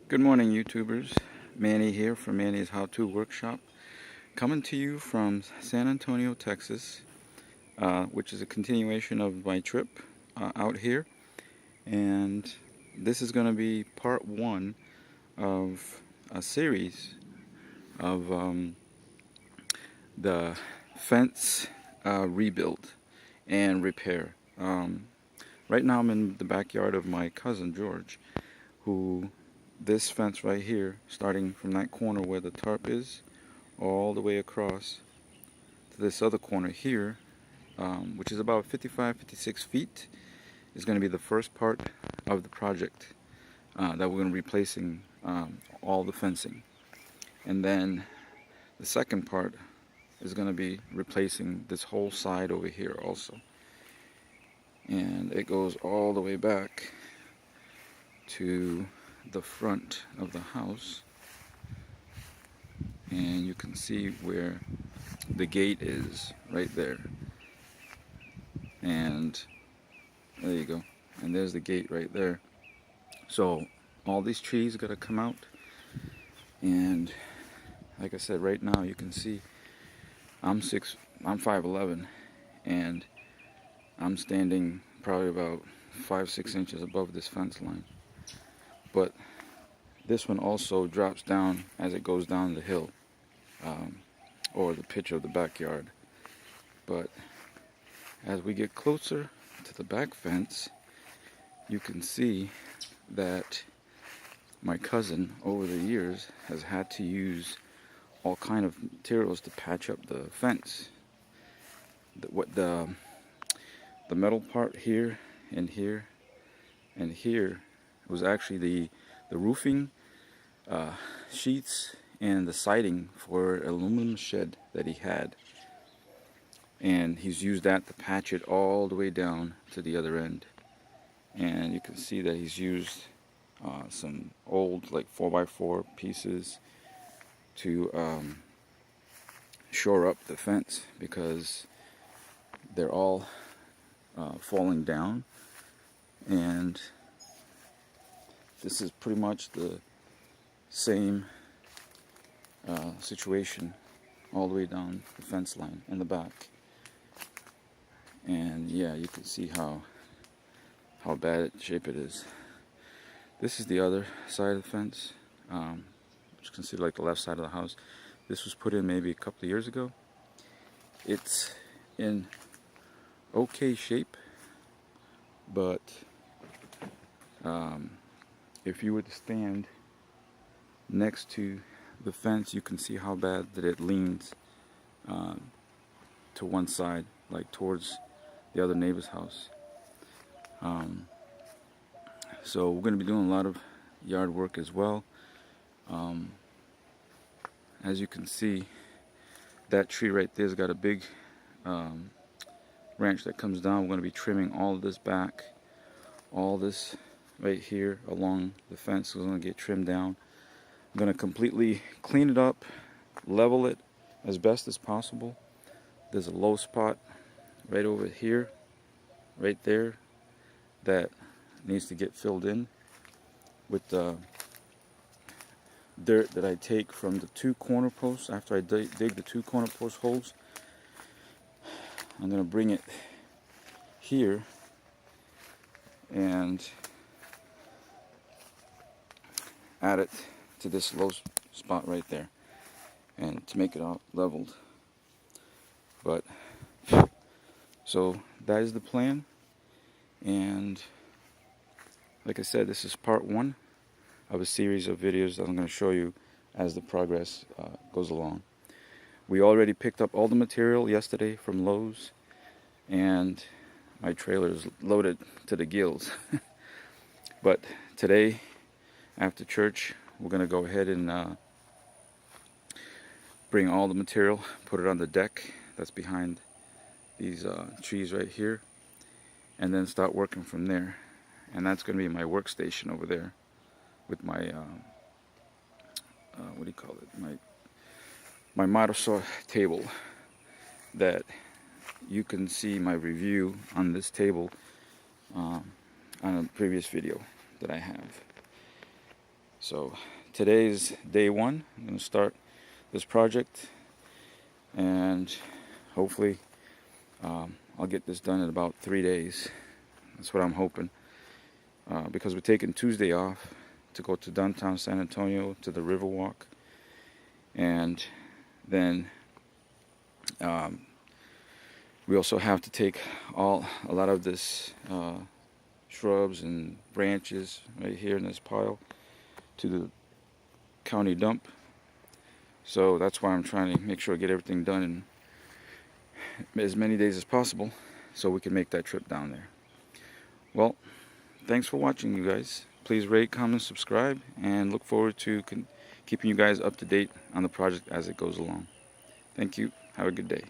Good morning, YouTubers. Manny here from Manny's How To Workshop, coming to you from San Antonio, Texas, which is a continuation of my trip out here. And this is going to be part one of a series of the fence rebuild and repair. Right now I'm in the backyard of my cousin George, who this fence right here, starting from that corner where the tarp is, all the way across to this other corner here, which is about 56 feet, is going to be the first part of the project that we're going to be replacing all the fencing. And then the second part is going to be replacing this whole side over here also. And it goes all the way back to the front of the house, and you can see where the gate is right there, and there you go, and there's the gate right there. So all these trees gotta come out, and like I said, right now you can see I'm 5'11", and I'm standing probably about 5-6 inches above this fence line. But this one also drops down as it goes down the hill, or the pitch of the backyard. But as we get closer to the back fence, you can see that my cousin over the years has had to use all kind of materials to patch up the fence. The metal part here and here and here was actually the roofing sheets and the siding for an aluminum shed that he had, and he's used that to patch it all the way down to the other end. And you can see that he's used some old like 4x4 pieces to shore up the fence, because they're all falling down. And this is pretty much the same situation all the way down the fence line in the back. And yeah, you can see how bad shape it is. This is the other side of the fence, which you can see like the left side of the house. This was put in maybe a couple of years ago. It's in okay shape, but if you were to stand next to the fence, you can see how bad that it leans to one side, like towards the other neighbor's house. So we're going to be doing a lot of yard work as well. As you can see, that tree right there's got a big branch that comes down. We're going to be trimming all of this back. All this right here along the fence is going to get trimmed down. I'm going to completely clean it up, level it as best as possible. There's a low spot right over here, right there, that needs to get filled in with the dirt that I take from the two corner posts. After I dig the two corner post holes, I'm going to bring it here and add it to this low spot right there, and to make it all leveled. But so that is the plan, and like I said, this is part one of a series of videos that I'm going to show you as the progress goes along. We already picked up all the material yesterday from Lowe's, and my trailer is loaded to the gills. But today, after church, we're going to go ahead and bring all the material, put it on the deck that's behind these trees right here, and then start working from there. And that's going to be my workstation over there with my what do you call it, my Microsoft table, that you can see my review on this table on a previous video that I have. So today's day one. I'm going to start this project, and hopefully I'll get this done in about 3 days. That's what I'm hoping, because we're taking Tuesday off to go to downtown San Antonio to the Riverwalk, and then we also have to take a lot of this shrubs and branches right here in this pile to the county dump. So that's why I'm trying to make sure I get everything done in as many days as possible so we can make that trip down there. Well, thanks for watching, you guys. Please rate, comment, subscribe, and look forward to keeping you guys up to date on the project as it goes along. Thank you. Have a good day.